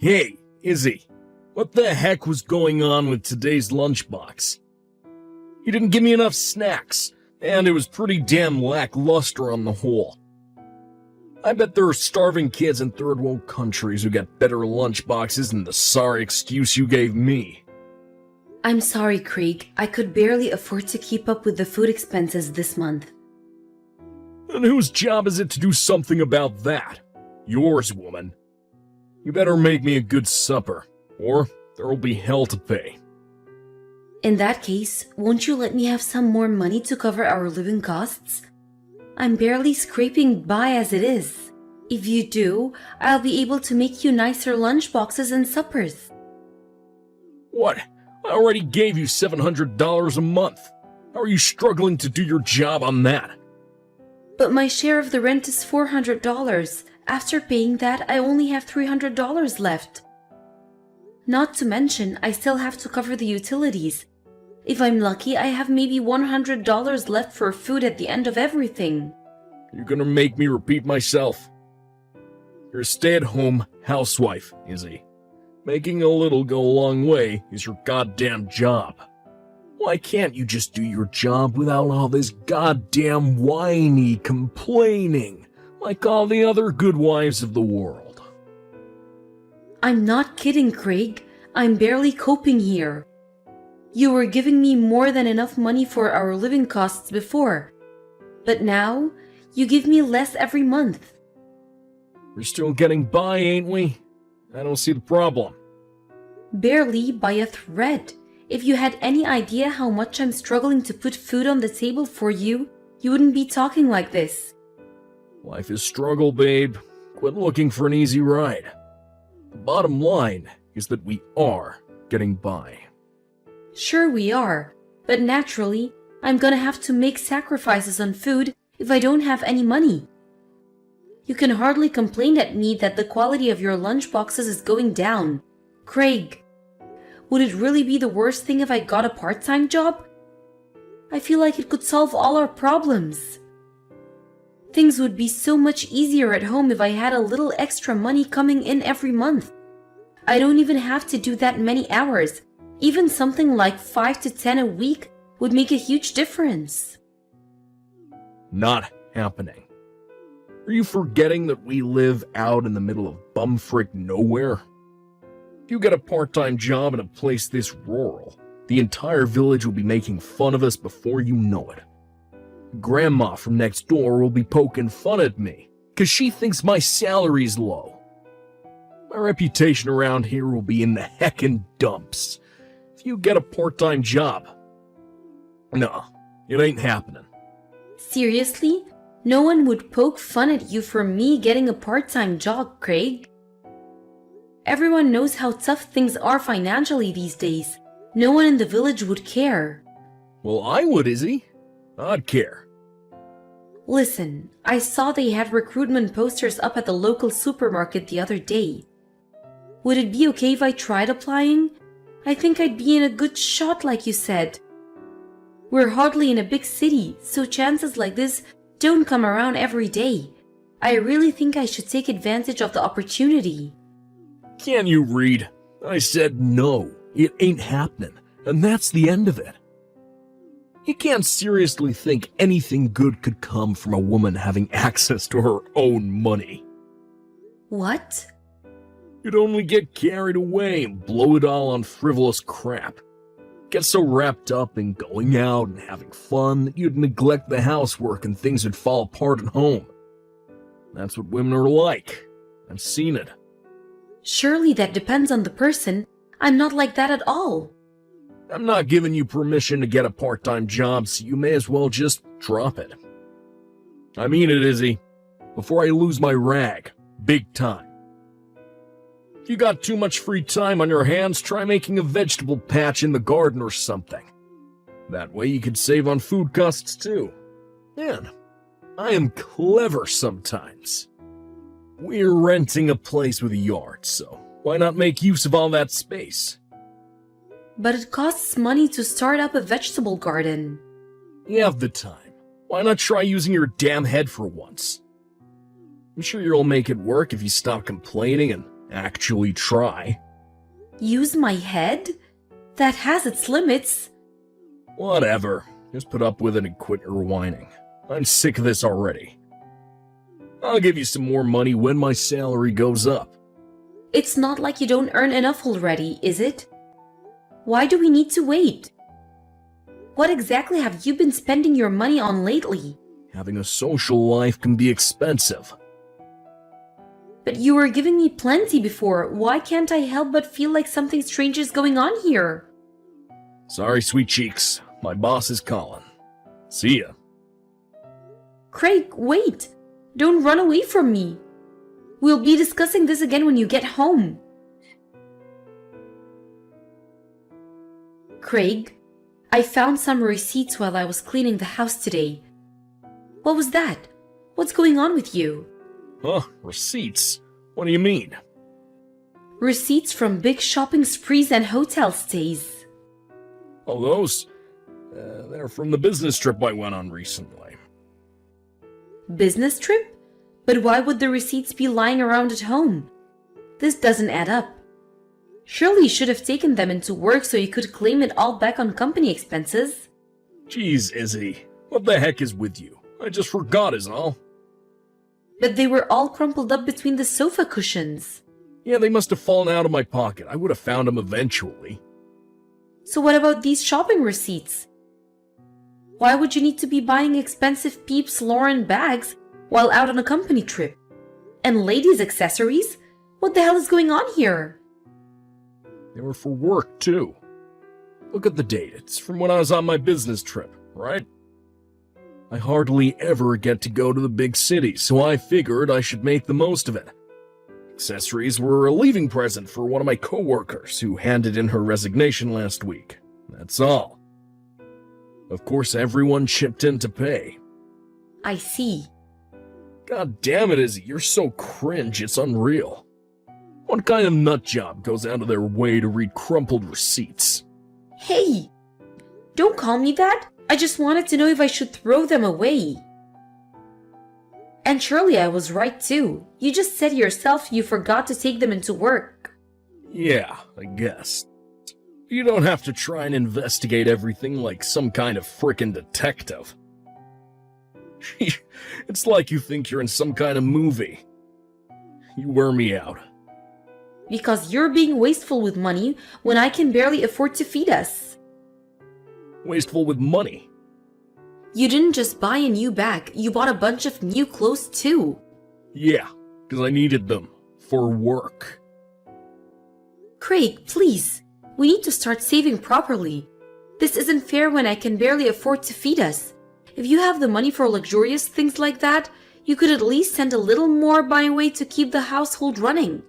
Hey, Izzy, what the heck was going on with today's lunchbox? You didn't give me enough snacks, and it was pretty damn lackluster on the whole. I bet there are starving kids in third world countries who get better lunchboxes than the sorry excuse you gave me. I'm sorry, Craig. I could barely afford to keep up with the food expenses this month. And whose job is it to do something about that? Yours, woman. You better make me a good supper, or there'll be hell to pay. In that case, won't you let me have some more money to cover our living costs? I'm barely scraping by as it is. If you do, I'll be able to make you nicer lunchboxes and suppers. What? I already gave you $700 a month. How are you struggling to do your job on that? But my share of the rent is $400. After paying that, I only have $300 left. Not to mention, I still have to cover the utilities. If I'm lucky, I have maybe $100 left for food at the end of everything. You're gonna make me repeat myself. You're a stay-at-home housewife, Izzy. Making a little go a long way is your goddamn job. Why can't you just do your job without all this goddamn whiny complaining, like all the other good wives of the world? I'm not kidding, Craig. I'm barely coping here. You were giving me more than enough money for our living costs before. But now, you give me less every month. We're still getting by, ain't we? I don't see the problem. Barely by a thread. If you had any idea how much I'm struggling to put food on the table for you, you wouldn't be talking like this. Life is struggle, babe. Quit looking for an easy ride. The bottom line is that we are getting by. Sure we are, but naturally, I'm gonna have to make sacrifices on food if I don't have any money. You can hardly complain at me that the quality of your lunchboxes is going down. Craig, would it really be the worst thing if I got a part-time job? I feel like it could solve all our problems. Things would be so much easier at home if I had a little extra money coming in every month. I don't even have to do that many hours. Even something like 5 to 10 a week would make a huge difference. Not happening. Are you forgetting that we live out in the middle of bumfrick nowhere? If you get a part-time job in a place this rural, the entire village will be making fun of us before you know it. Grandma from next door will be poking fun at me, 'cause she thinks my salary's low. My reputation around here will be in the heckin' dumps. If you get a part-time job. No, it ain't happening. Seriously? No one would poke fun at you for me getting a part-time job, Craig. Everyone knows how tough things are financially these days. No one in the village would care. Well, I would, Izzy. I'd care. Listen, I saw they had recruitment posters up at the local supermarket the other day. Would it be okay if I tried applying? I think I'd be in a good shot, like you said. We're hardly in a big city, so chances like this don't come around every day. I really think I should take advantage of the opportunity. Can you read? I said no, it ain't happening, and that's the end of it. You can't seriously think anything good could come from a woman having access to her own money. What? You'd only get carried away and blow it all on frivolous crap. Get so wrapped up in going out and having fun that you'd neglect the housework and things would fall apart at home. That's what women are like. I've seen it. Surely that depends on the person. I'm not like that at all. I'm not giving you permission to get a part-time job, so you may as well just drop it. I mean it, Izzy. Before I lose my rag. Big time. If you got too much free time on your hands, try making a vegetable patch in the garden or something. That way you could save on food costs too. Man, I am clever sometimes. We're renting a place with a yard, so why not make use of all that space? But it costs money to start up a vegetable garden. You have the time. Why not try using your damn head for once? I'm sure you'll make it work if you stop complaining and Actually try. Use my head? That has its limits. Whatever. Just put up with it and quit your whining. I'm sick of this already. I'll give you some more money when my salary goes up. It's not like you don't earn enough already, is it? Why do we need to wait? What exactly have you been spending your money on lately? Having a social life can be expensive. But you were giving me plenty before. Why can't I help but feel like something strange is going on here? Sorry, sweet cheeks. My boss is calling. See ya. Craig, wait! Don't run away from me. We'll be discussing this again when you get home. Craig, I found some receipts while I was cleaning the house today. What was that? What's going on with you? Huh? Receipts? What do you mean? Receipts from big shopping sprees and hotel stays. Oh, those? They're from the business trip I went on recently. Business trip? But why would the receipts be lying around at home? This doesn't add up. Surely you should have taken them into work so you could claim it all back on company expenses. Jeez, Izzy. What the heck is with you? I just forgot is all. But they were all crumpled up between the sofa cushions. Yeah, they must have fallen out of my pocket. I would have found them eventually. So what about these shopping receipts? Why would you need to be buying expensive Peeps Lauren bags while out on a company trip? And ladies' accessories? What the hell is going on here? They were for work, too. Look at the date. It's from when I was on my business trip, right? I hardly ever get to go to the big cities, so I figured I should make the most of it. Accessories were a leaving present for one of my coworkers who handed in her resignation last week. That's all. Of course, everyone chipped in to pay. I see. God damn it, Izzy, you're so cringe, it's unreal. What kind of nutjob goes out of their way to read crumpled receipts? Hey! Don't call me that! I just wanted to know if I should throw them away. And surely I was right too. You just said yourself you forgot to take them into work. Yeah, I guess. You don't have to try and investigate everything like some kind of frickin' detective. It's like you think you're in some kind of movie. You wear me out. Because you're being wasteful with money when I can barely afford to feed us. Wasteful with money. You didn't just buy a new bag, you bought a bunch of new clothes too. Yeah, because I needed them. For work. Craig, please. We need to start saving properly. This isn't fair when I can barely afford to feed us. If you have the money for luxurious things like that, you could at least send a little more my way to keep the household running.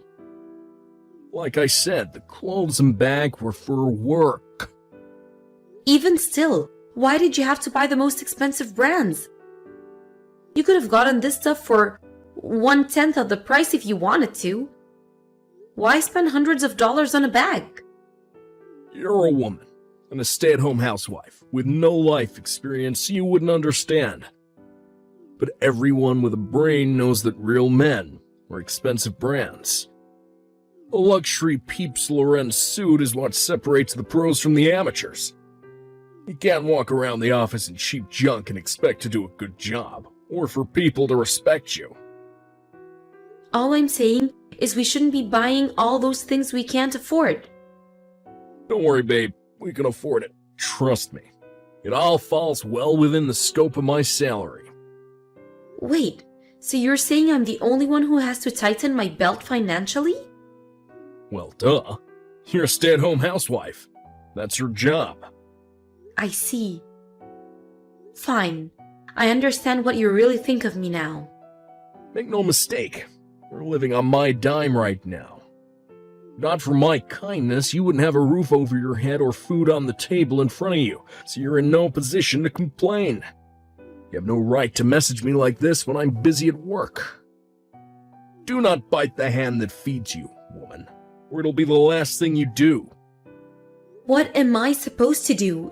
Like I said, the clothes and bag were for work. Even still, why did you have to buy the most expensive brands? You could have gotten this stuff for 1/10 of the price if you wanted to. Why spend hundreds of dollars on a bag? You're a woman, and a stay-at-home housewife, with no life experience, you wouldn't understand. But everyone with a brain knows that real men are expensive brands. A luxury Peeps Lauren suit is what separates the pros from the amateurs. You can't walk around the office in cheap junk and expect to do a good job, or for people to respect you. All I'm saying is we shouldn't be buying all those things we can't afford. Don't worry, babe. We can afford it. Trust me. It all falls well within the scope of my salary. Wait, so you're saying I'm the only one who has to tighten my belt financially? Well, duh. You're a stay-at-home housewife. That's your job. I see. Fine. I understand what you really think of me now. Make no mistake. You're living on my dime right now. Not for my kindness, you wouldn't have a roof over your head or food on the table in front of you, so you're in no position to complain. You have no right to message me like this when I'm busy at work. Do not bite the hand that feeds you, woman, or it'll be the last thing you do. What am I supposed to do?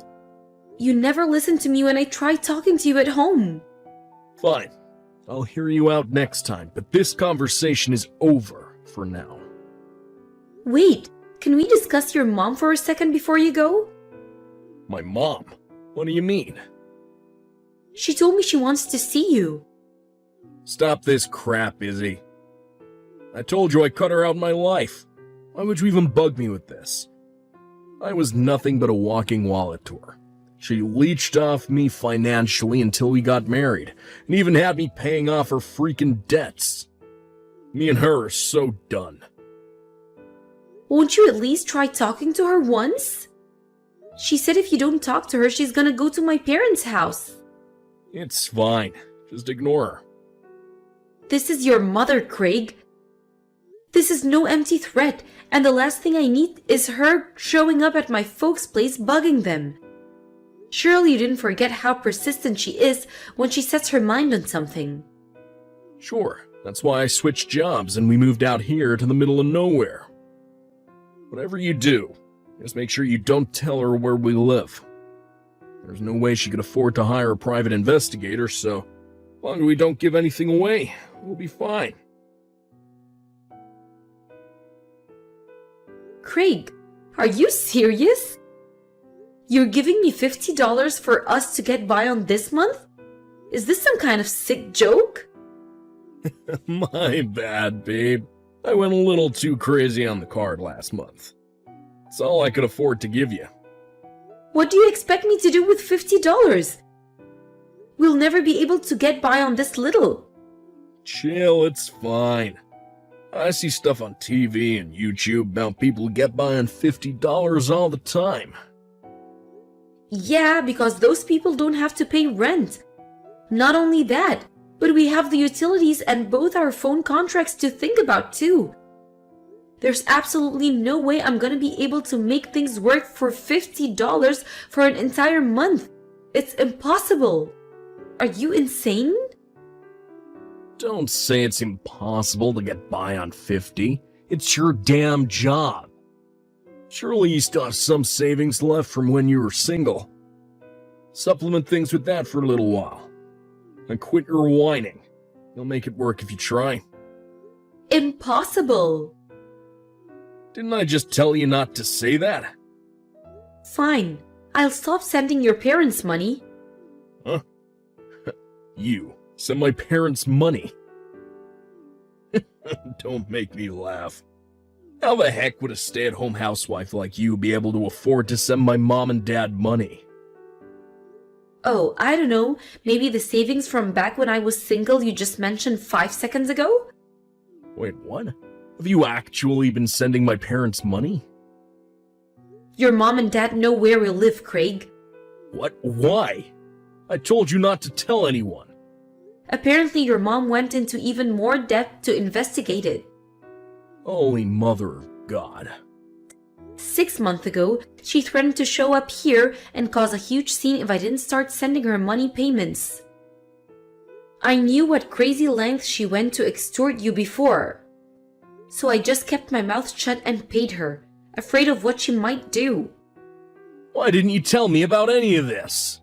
You never listen to me when I try talking to you at home. Fine. I'll hear you out next time, but this conversation is over for now. Wait, can we discuss your mom for a second before you go? My mom? What do you mean? She told me she wants to see you. Stop this crap, Izzy. I told you I cut her out of my life. Why would you even bug me with this? I was nothing but a walking wallet to her. She leeched off me financially until we got married, and even had me paying off her freaking debts. Me and her are so done. Won't you at least try talking to her once? She said if you don't talk to her, she's gonna go to my parents' house. It's fine. Just ignore her. This is your mother, Craig. This is no empty threat, and the last thing I need is her showing up at my folks' place bugging them. Surely you didn't forget how persistent she is when she sets her mind on something. Sure, that's why I switched jobs and we moved out here to the middle of nowhere. Whatever you do, just make sure you don't tell her where we live. There's no way she could afford to hire a private investigator, so as long as we don't give anything away, we'll be fine. Craig, are you serious? You're giving me $50 for us to get by on this month? Is this some kind of sick joke? My bad, babe. I went a little too crazy on the card last month. It's all I could afford to give you. What do you expect me to do with $50? We'll never be able to get by on this little. Chill, it's fine. I see stuff on TV and YouTube about people who get by on $50 all the time. Yeah, because those people don't have to pay rent. Not only that, but we have the utilities and both our phone contracts to think about too. There's absolutely no way I'm gonna be able to make things work for $50 for an entire month. It's impossible. Are you insane? Don't say it's impossible to get by on 50. It's your damn job. Surely you still have some savings left from when you were single. Supplement things with that for a little while. And quit your whining. You'll make it work if you try. Impossible. Didn't I just tell you not to say that? Fine. I'll stop sending your parents money. Huh? You send my parents money. Don't make me laugh. How the heck would a stay-at-home housewife like you be able to afford to send my mom and dad money? Oh, I don't know. Maybe the savings from back when I was single you just mentioned 5 seconds ago? Wait, what? Have you actually been sending my parents money? Your mom and dad know where we live, Craig. What? Why? I told you not to tell anyone. Apparently your mom went into even more depth to investigate it. Holy mother of God. 6 months ago, she threatened to show up here and cause a huge scene if I didn't start sending her money payments. I knew what crazy lengths she went to extort you before. So I just kept my mouth shut and paid her, afraid of what she might do. Why didn't you tell me about any of this?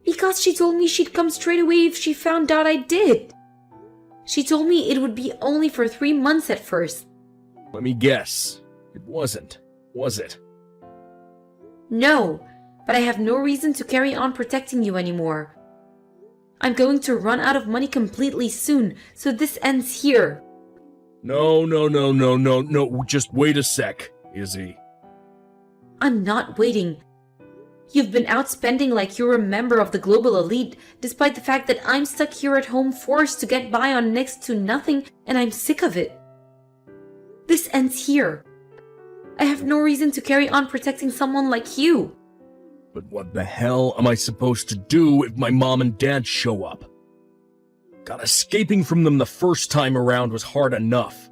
Because she told me she'd come straight away if she found out I did. She told me it would be only for 3 months at first. Let me guess. It wasn't, was it? No, but I have no reason to carry on protecting you anymore. I'm going to run out of money completely soon, so this ends here. No, just wait a sec, Izzy. I'm not waiting. You've been out spending like you're a member of the global elite, despite the fact that I'm stuck here at home forced to get by on next to nothing, and I'm sick of it. This ends here. I have no reason to carry on protecting someone like you. But what the hell am I supposed to do if my mom and dad show up? God, escaping from them the first time around was hard enough.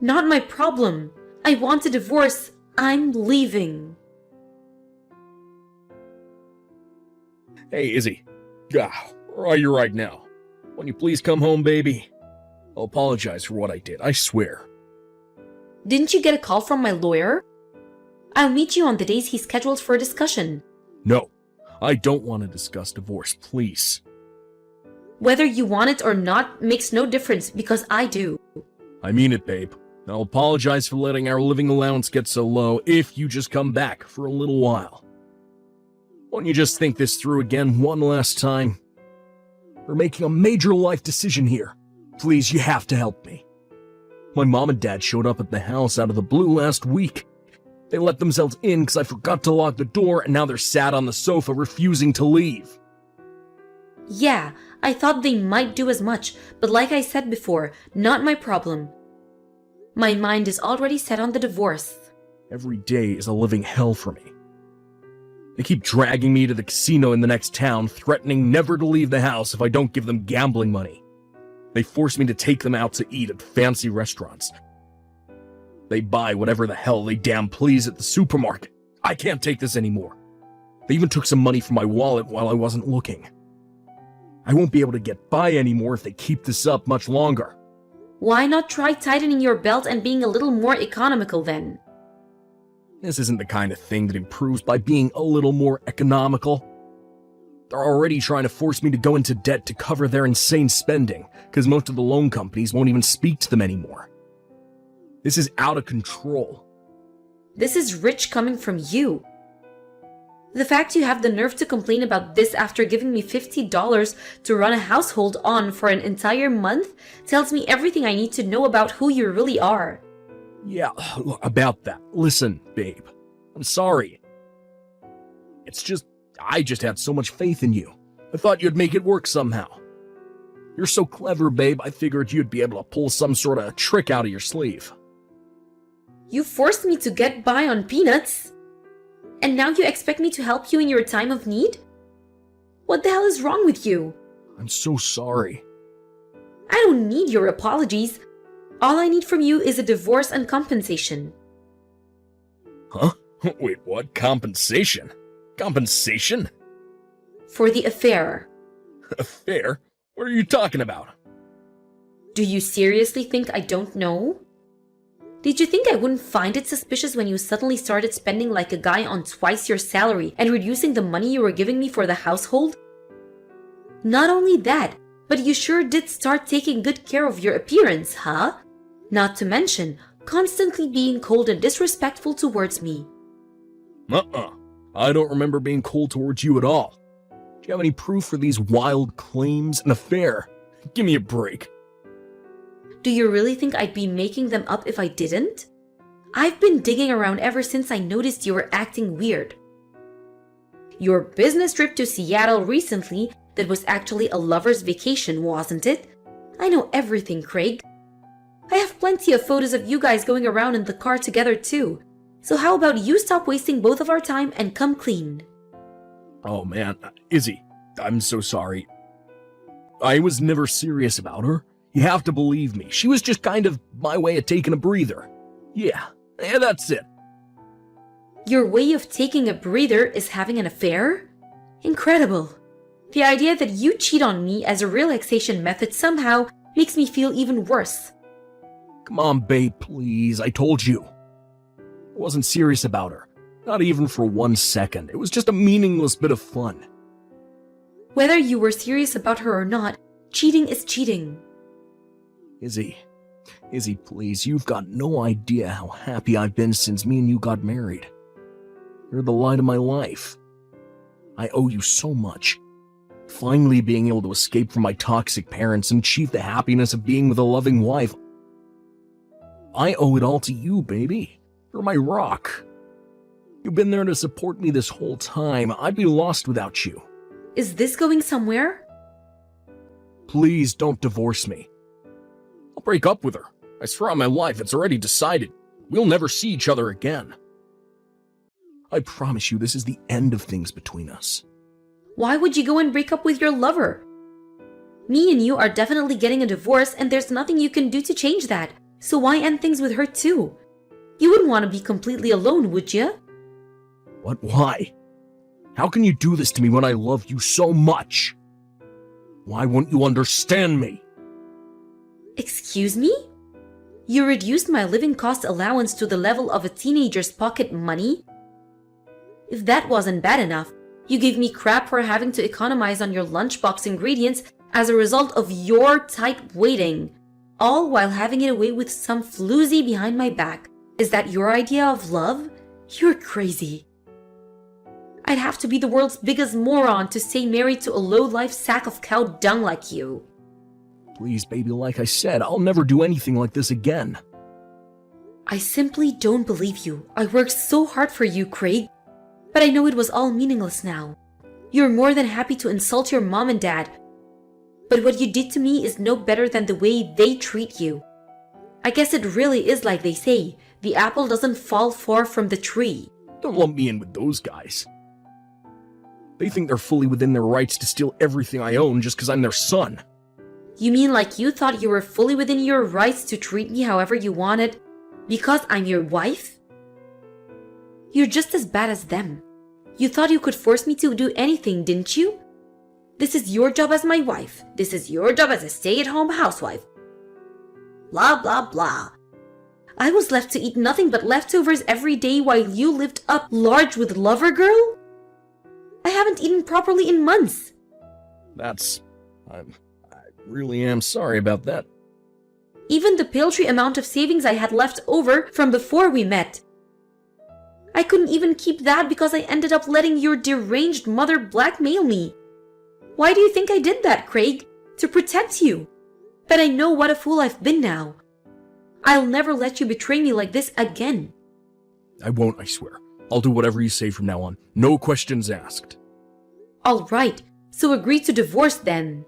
Not my problem. I want a divorce. I'm leaving. Hey, Izzy. Where are you right now? Won't you please come home, baby? I'll apologize for what I did, I swear. Didn't you get a call from my lawyer? I'll meet you on the days he's scheduled for a discussion. No, I don't want to discuss divorce, please. Whether you want it or not makes no difference because I do. I mean it, babe. I'll apologize for letting our living allowance get so low if you just come back for a little while. Won't you just think this through again one last time? We're making a major life decision here. Please, you have to help me. My mom and dad showed up at the house out of the blue last week. They let themselves in because I forgot to lock the door, and now they're sat on the sofa refusing to leave. Yeah, I thought they might do as much, but like I said before, not my problem. My mind is already set on the divorce. Every day is a living hell for me. They keep dragging me to the casino in the next town, threatening never to leave the house if I don't give them gambling money. They force me to take them out to eat at fancy restaurants. They buy whatever the hell they damn please at the supermarket. I can't take this anymore. They even took some money from my wallet while I wasn't looking. I won't be able to get by anymore if they keep this up much longer. Why not try tightening your belt and being a little more economical then? This isn't the kind of thing that improves by being a little more economical. They're already trying to force me to go into debt to cover their insane spending, because most of the loan companies won't even speak to them anymore. This is out of control. This is rich coming from you. The fact you have the nerve to complain about this after giving me $50 to run a household on for an entire month tells me everything I need to know about who you really are. Yeah, about that. Listen, babe. I'm sorry. It's just, I just had so much faith in you. I thought you'd make it work somehow. You're so clever, babe, I figured you'd be able to pull some sort of trick out of your sleeve. You forced me to get by on peanuts. And now you expect me to help you in your time of need? What the hell is wrong with you? I'm so sorry. I don't need your apologies. All I need from you is a divorce and compensation. Huh? Wait, what? Compensation? Compensation? For the affair. Affair? What are you talking about? Do you seriously think I don't know? Did you think I wouldn't find it suspicious when you suddenly started spending like a guy on twice your salary and reducing the money you were giving me for the household? Not only that, but you sure did start taking good care of your appearance, huh? Not to mention, constantly being cold and disrespectful towards me. I don't remember being cold towards you at all. Do you have any proof for these wild claims? An affair? Give me a break. Do you really think I'd be making them up if I didn't? I've been digging around ever since I noticed you were acting weird. Your business trip to Seattle recently, that was actually a lover's vacation, wasn't it? I know everything, Craig. I have plenty of photos of you guys going around in the car together too. So how about you stop wasting both of our time and come clean? Oh man, Izzy, I'm so sorry. I was never serious about her. You have to believe me. She was just kind of my way of taking a breather. Yeah, that's it. Your way of taking a breather is having an affair? Incredible. The idea that you cheat on me as a relaxation method somehow makes me feel even worse. Come on, babe, please. I told you. I wasn't serious about her. Not even for 1 second. It was just a meaningless bit of fun. Whether you were serious about her or not, cheating is cheating. Izzy, please, you've got no idea how happy I've been since me and you got married. You're the light of my life. I owe you so much. Finally being able to escape from my toxic parents and achieve the happiness of being with a loving wife. I owe it all to you, baby. You're my rock. You've been there to support me this whole time. I'd be lost without you. Is this going somewhere? Please don't divorce me. I'll break up with her. I swear on my life, it's already decided. We'll never see each other again. I promise you this is the end of things between us. Why would you go and break up with your lover? Me and you are definitely getting a divorce and there's nothing you can do to change that. So why end things with her too? You wouldn't want to be completely alone, would you? What? Why? How can you do this to me when I love you so much? Why won't you understand me? Excuse me? You reduced my living cost allowance to the level of a teenager's pocket money? If that wasn't bad enough, you gave me crap for having to economize on your lunchbox ingredients as a result of your tight waiting. all while having it away with some floozy behind my back. Is that your idea of love? You're crazy. I'd have to be the world's biggest moron to stay married to a low-life sack of cow dung like you. Please, baby, like I said, I'll never do anything like this again. I simply don't believe you. I worked so hard for you, Craig. But I know it was all meaningless now. You're more than happy to insult your mom and dad. But what you did to me is no better than the way they treat you. I guess it really is like they say, the apple doesn't fall far from the tree. Don't lump me in with those guys. They think they're fully within their rights to steal everything I own just because I'm their son. You mean like you thought you were fully within your rights to treat me however you wanted because I'm your wife? You're just as bad as them. You thought you could force me to do anything, didn't you? This is your job as my wife. This is your job as a stay-at-home housewife. Blah, blah, blah. I was left to eat nothing but leftovers every day while you lived up large with Lover Girl? I haven't eaten properly in months. I really am sorry about that. Even the paltry amount of savings I had left over from before we met. I couldn't even keep that because I ended up letting your deranged mother blackmail me. Why do you think I did that, Craig? To protect you. But I know what a fool I've been now. I'll never let you betray me like this again. I won't, I swear. I'll do whatever you say from now on. No questions asked. All right, so agree to divorce then.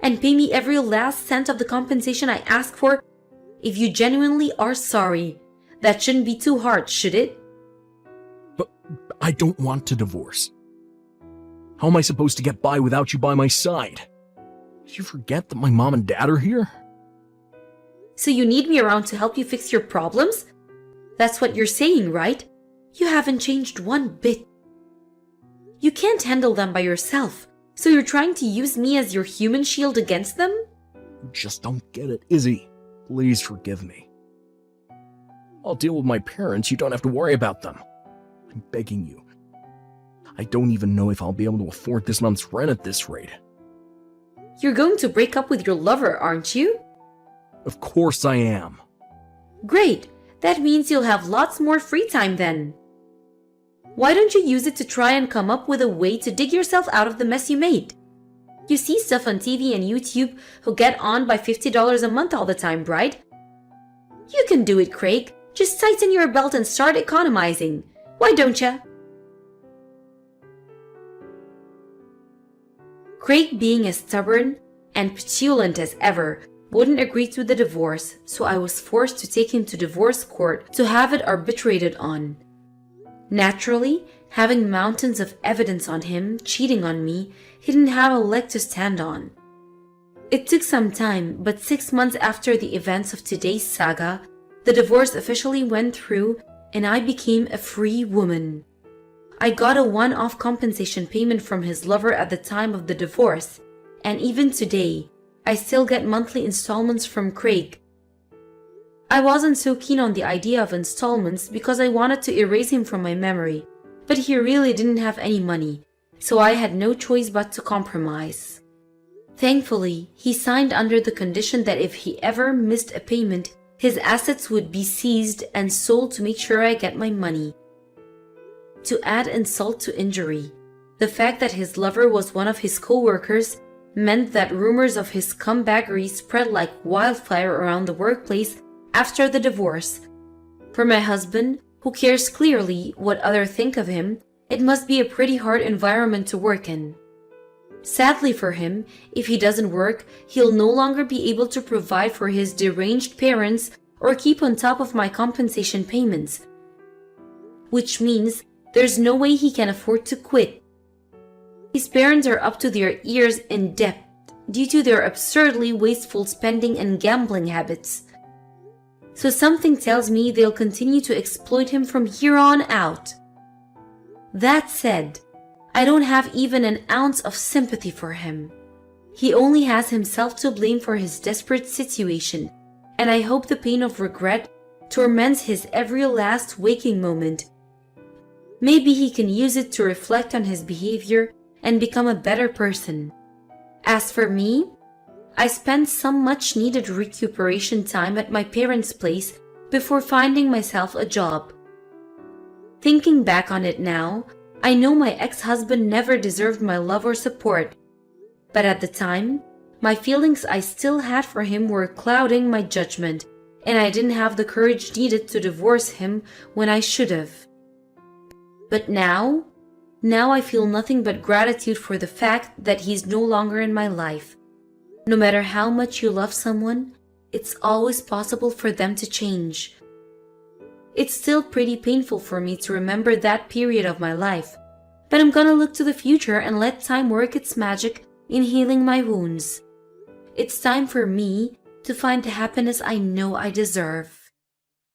And pay me every last cent of the compensation I ask for if you genuinely are sorry. That shouldn't be too hard, should it? But I don't want to divorce. How am I supposed to get by without you by my side? Did you forget that my mom and dad are here? So you need me around to help you fix your problems? That's what you're saying, right? You haven't changed one bit. You can't handle them by yourself, so you're trying to use me as your human shield against them? You just don't get it, Izzy. Please forgive me. I'll deal with my parents. You don't have to worry about them. I'm begging you. I don't even know if I'll be able to afford this month's rent at this rate. You're going to break up with your lover, aren't you? Of course I am. Great. That means you'll have lots more free time then. Why don't you use it to try and come up with a way to dig yourself out of the mess you made? You see stuff on TV and YouTube who get on by $50 a month all the time, right? You can do it, Craig. Just tighten your belt and start economizing. Why don't ya? Craig, being as stubborn and petulant as ever, wouldn't agree to the divorce, so I was forced to take him to divorce court to have it arbitrated on. Naturally, having mountains of evidence on him cheating on me, he didn't have a leg to stand on. It took some time, but 6 months after the events of today's saga, the divorce officially went through and I became a free woman. I got a one-off compensation payment from his lover at the time of the divorce, and even today, I still get monthly installments from Craig. I wasn't so keen on the idea of installments because I wanted to erase him from my memory, but he really didn't have any money, so I had no choice but to compromise. Thankfully, he signed under the condition that if he ever missed a payment, his assets would be seized and sold to make sure I get my money. To add insult to injury, the fact that his lover was one of his co-workers meant that rumors of his scumbaggery spread like wildfire around the workplace after the divorce. For my husband, who cares clearly what others think of him, it must be a pretty hard environment to work in. Sadly for him, if he doesn't work, he'll no longer be able to provide for his deranged parents or keep on top of my compensation payments, which means there's no way he can afford to quit. His parents are up to their ears in debt due to their absurdly wasteful spending and gambling habits. So something tells me they'll continue to exploit him from here on out. That said, I don't have even an ounce of sympathy for him. He only has himself to blame for his desperate situation, and I hope the pain of regret torments his every last waking moment. Maybe he can use it to reflect on his behavior and become a better person. As for me, I spent some much needed recuperation time at my parents' place before finding myself a job. Thinking back on it now, I know my ex-husband never deserved my love or support. But at the time, my feelings I still had for him were clouding my judgment, and I didn't have the courage needed to divorce him when I should have. But now I feel nothing but gratitude for the fact that he's no longer in my life. No matter how much you love someone, it's always possible for them to change. It's still pretty painful for me to remember that period of my life, but I'm gonna look to the future and let time work its magic in healing my wounds. It's time for me to find the happiness I know I deserve.